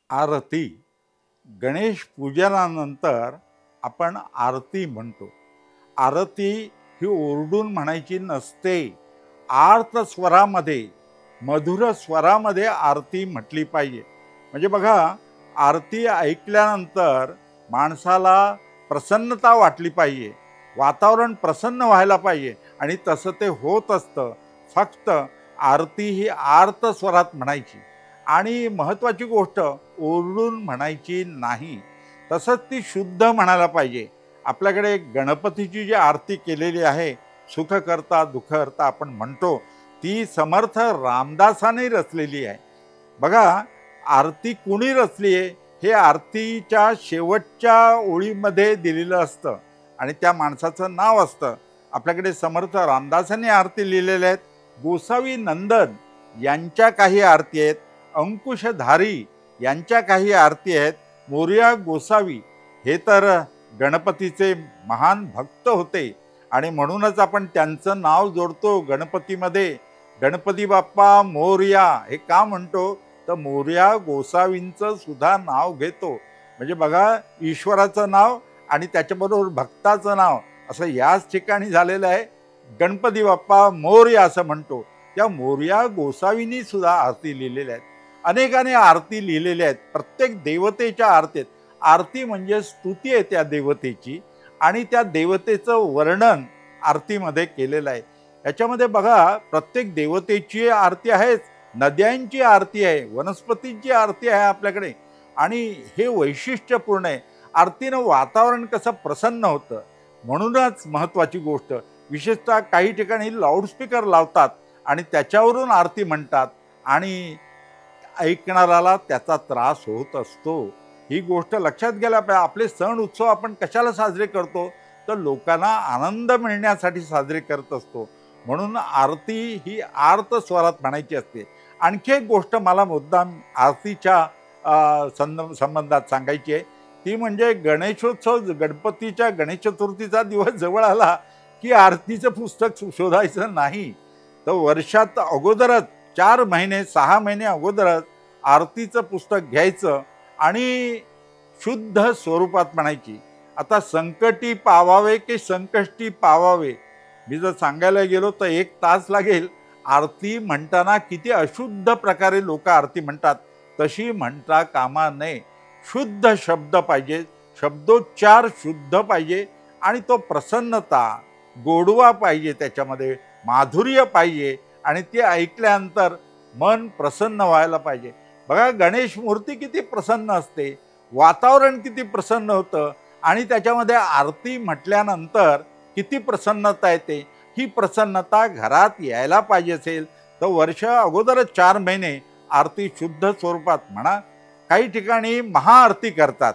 आरती गणेश पूजनानंतर आपण आरती म्हणतो. आरती ही ओरडून म्हणायची नसते. आर्त स्वरामध्ये, मधुर स्वरामध्ये आरती म्हटली पाहिजे. म्हणजे बघा, आरती ऐकल्यानंतर माणसाला प्रसन्नता वाटली पाहिजे, वातावरण प्रसन्न व्हायला पाहिजे आणि तसं ते होत असतं. फक्त आरती ही आर्त स्वरात म्हणायची आणि महत्त्वाची गोष्ट ओरडून म्हणायची नाही. तसंच ती शुद्ध म्हणायला पाहिजे. आपल्याकडे गणपतीची जी आरती केलेली आहे, सुख करता दुःख करता आपण म्हणतो, ती समर्थ रामदासाने रचलेली आहे. बघा, आरती कुणी रचली आहे हे आरतीच्या शेवटच्या ओळीमध्ये दिलेलं असतं आणि त्या माणसाचं नाव असतं. आपल्याकडे समर्थ रामदासांनी आरती लिहिलेल्या आहेत. गोसावी नंदन यांच्या काही आरती आहेत. अंकुशधारी यांच्या काही आरती आहेत. मोरया गोसावी हे तर गणपतीचे महान भक्त होते आणि म्हणूनच आपण त्यांचं नाव जोडतो गणपतीमध्ये. गणपती बाप्पा मोरया हे का म्हणतो, तर मोरया गोसावींचं सुद्धा नाव घेतो. म्हणजे बघा, ईश्वराचं नाव आणि त्याच्याबरोबर भक्ताचं नाव असं याच ठिकाणी झालेलं आहे. गणपती बाप्पा मोरया असं म्हणतो. त्या मोरया गोसावींनी सुद्धा आरती लिहिलेल्या आहेत. अनेकाने आरती लिहिलेल्या आहेत. प्रत्येक देवतेच्या आरतीत, आरती म्हणजे स्तुती आहे त्या देवतेची आणि त्या देवतेचं वर्णन आरतीमध्ये केलेलं आहे. याच्यामध्ये बघा, प्रत्येक देवतेची आरती आहेच, नद्यांची आरती आहे, वनस्पतींची आरती आहे आपल्याकडे आणि हे वैशिष्ट्यपूर्ण आहे. आरतीनं वातावरण कसं प्रसन्न होतं. म्हणूनच महत्त्वाची गोष्ट, विशेषतः काही ठिकाणी लाऊडस्पीकर लावतात आणि त्याच्यावरून आरती म्हणतात आणि ऐकणाऱ्याला त्याचा त्रास होत असतो. ही गोष्ट लक्षात घ्यायला पाहिजे. आपले सण उत्सव आपण कशाला साजरे करतो, तर लोकांना आनंद मिळण्यासाठी साजरे करत असतो. म्हणून आरती ही आर्त स्वरात म्हणायची असते. आणखी एक गोष्ट मला मुद्दाम आरतीच्या संबंधात सांगायची आहे, ती म्हणजे गणेशोत्सव. गणपतीच्या गणेश चतुर्थीचा दिवस जवळ आला की आरतीचं पुस्तक शोधायचं नाही, तर वर्षात अगोदरच 4 महिने 6 महिने अगोदरच आरतीचं पुस्तक घ्यायचं आणि शुद्ध स्वरूपात म्हणायची. आता संकटी पावावे की संकष्टी पावावे, मी जर सांगायला गेलो तर 1 तास लागेल. आरती म्हणताना किती अशुद्ध प्रकारे लोक आरती म्हणतात, तशी म्हणता कामा नये. शुद्ध शब्द पाहिजे, शब्दोच्चार शुद्ध पाहिजे आणि तो प्रसन्नता, गोडवा पाहिजे, त्याच्यामध्ये माधुर्य पाहिजे आणि ते ऐकल्यानंतर मन प्रसन्न व्हायला पाहिजे. बघा, गणेश मूर्ती किती प्रसन्न असते, वातावरण किती प्रसन्न होतं आणि त्याच्यामध्ये आरती म्हटल्यानंतर किती प्रसन्नता येते. ही प्रसन्नता घरात यायला पाहिजे असेल तर वर्ष अगोदरच 4 महिने आरती शुद्ध स्वरूपात म्हणा. काही ठिकाणी महाआरती करतात,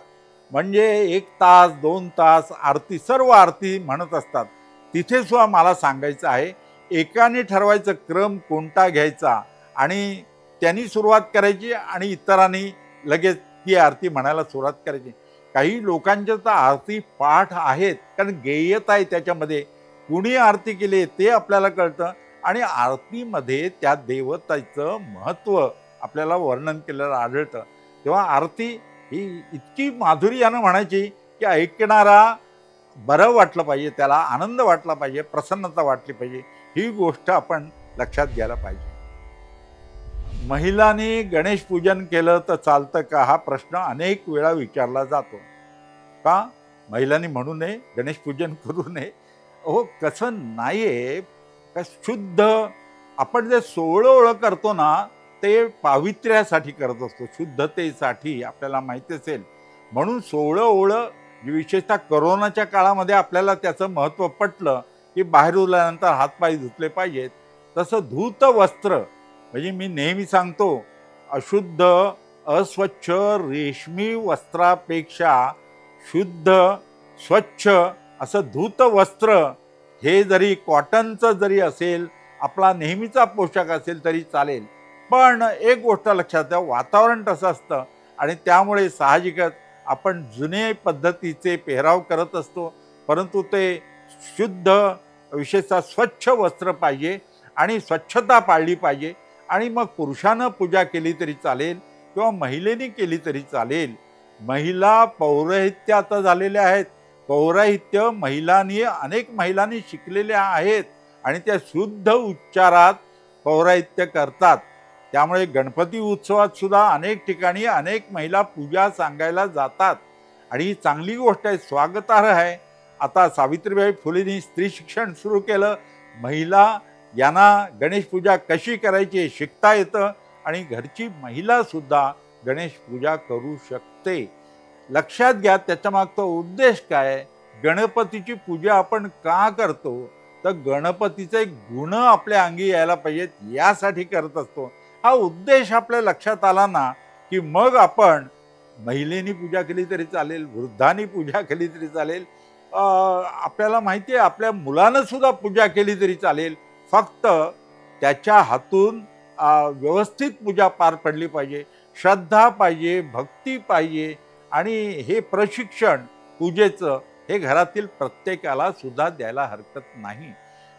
म्हणजे 1 तास 2 तास आरती, सर्व आरती म्हणत असतात. तिथे सुद्धा मला सांगायचं आहे, एकाने ठरवायचं क्रम कोणता घ्यायचा आणि त्यांनी सुरुवात करायची आणि इतरांनी लगेच ती आरती म्हणायला सुरुवात करायची. काही लोकांच्या तर आरती पाठ आहेत, कारण गेयत आहे त्याच्यामध्ये, कुणी आरती केली ते आपल्याला कळतं आणि आरतीमध्ये त्या देवतेचं महत्त्व आपल्याला वर्णन केलेलं आढळतं. तेव्हा आरती ही इतकी माधुर्यानं म्हणायची की ऐकणारा बरं वाटलं पाहिजे, त्याला आनंद वाटला पाहिजे, प्रसन्नता वाटली पाहिजे. ही गोष्ट आपण लक्षात घ्यायला पाहिजे. महिलांनी गणेश पूजन केलं तर चालतं का, हा प्रश्न अनेक वेळा विचारला जातो. का महिलांनी म्हणू नये, गणेश पूजन करू नये? हो, कसं नाहीये. का शुद्ध आपण जे सोहळं करतो ना, ते पावित्र्यासाठी करत असतो, शुद्धतेसाठी, आपल्याला माहिती असेल. म्हणून सोहळं विशेषतः करोनाच्या काळामध्ये आपल्याला त्याचं महत्त्व पटलं की बाहेर उरल्यानंतर हातपाय धुतले पाहिजेत. तसं धूत वस्त्र, म्हणजे मी नेहमी सांगतो, अशुद्ध अस्वच्छ रेशमी वस्त्रापेक्षा शुद्ध स्वच्छ असं धूत वस्त्र, हे जरी कॉटनचं जरी असेल, आपला नेहमीचा पोशाख असेल तरी चालेल. पण एक गोष्ट लक्षात द्या, वातावरण तसं असतं आणि त्यामुळे साहजिकच आपण जुने पद्धतीचे पेहराव करत असतो, परंतु ते शुद्ध, विशेषतः स्वच्छ वस्त्र पाहिजे आणि स्वच्छता पाळली पाहिजे. आणि मग पुरुषानं पूजा केली तरी चालेल किंवा महिलेने केली तरी चालेल. महिला पौरोहित्य आता झालेल्या आहेत. पौरोहित्य अनेक महिलांनी शिकलेल्या आहेत आणि त्या शुद्ध उच्चारात पौरोहित्य करतात. त्यामुळे गणपती उत्सवात सुद्धा अनेक ठिकाणी अनेक महिला पूजा सांगायला जातात आणि ही चांगली गोष्ट आहे, स्वागतार्ह आहे. आता सावित्रीबाई फुलेंनी स्त्री शिक्षण सुरू केलं. महिला यांना गणेश पूजा कशी करायची हे शिकता येतं आणि घरची महिला सुद्धा गणेश पूजा करू शकते. लक्षात घ्या त्याच्या मागचा उद्देश काय आहे. गणपतीची पूजा आपण का करतो, तर गणपतीचे गुण आपल्या अंगी यायला पाहिजेत यासाठी करत असतो. हा उद्देश आपल्या लक्षात आला ना की मग आपण महिलेनी पूजा केली तरी चालेल, वृद्धांनी पूजा केली तरी चालेल, आपल्याला माहिती आहे आपल्या मुलानं सुद्धा पूजा केली तरी चालेल. फक्त त्याच्या हातून व्यवस्थित पूजा पार पडली पाहिजे, श्रद्धा पाहिजे, भक्ती पाहिजे आणि हे प्रशिक्षण पूजेचं हे घरातील प्रत्येकाला सुद्धा द्यायला हरकत नाही.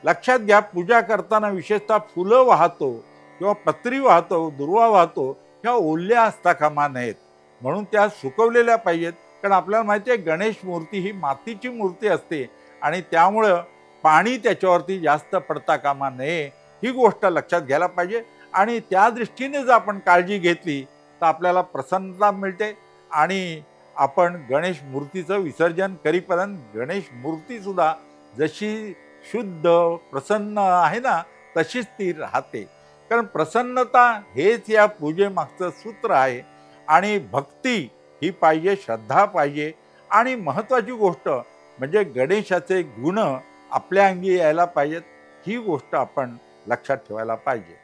लक्षात घ्या पूजा करताना विशेषतः फुलं वाहतो किंवा पत्री वाहतो, दुर्वा वाहतो, ह्या ओल्या असता कामा नयेत. म्हणून त्या सुकवलेल्या पाहिजेत. कारण आपल्याला माहिती आहे गणेश मूर्ती ही मातीची मूर्ती असते आणि त्यामुळं पाणी त्याच्यावरती जास्त पडता कामा नये, ही गोष्ट लक्षात घ्यायला पाहिजे. आणि त्या दृष्टीने जर आपण काळजी घेतली तर आपल्याला प्रसन्नता मिळते आणि आपण गणेश मूर्तीचं विसर्जन करीपर्यंत गणेश मूर्तीसुद्धा जशी शुद्ध प्रसन्न आहे ना तशीच ती राहते. कारण प्रसन्नता हेच या पूजेमागचं सूत्र आहे आणि भक्ती ही पाहिजे, श्रद्धा पाहिजे आणि महत्त्वाची गोष्ट म्हणजे गणेशाचे गुण आपल्या अंगी यायला पाहिजेत. ही गोष्ट आपण लक्षात ठेवायला पाहिजे.